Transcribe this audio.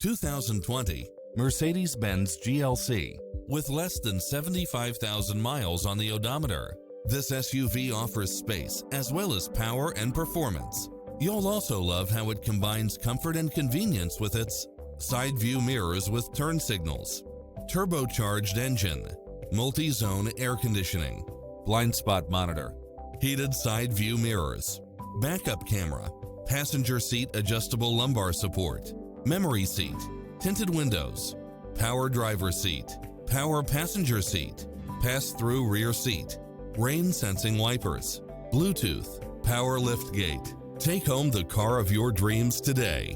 2020 Mercedes-Benz GLC. With less than 75,000 miles on the odometer, this SUV offers space as well as power and performance. You'll also love how it combines comfort and convenience with its side view mirrors with turn signals, turbocharged engine, multi-zone air conditioning, blind spot monitor, heated side view mirrors, backup camera, passenger seat adjustable lumbar support, memory seat, tinted windows, power driver seat, power passenger seat, pass-through rear seat, rain sensing wipers, Bluetooth, power liftgate. Take home the car of your dreams today.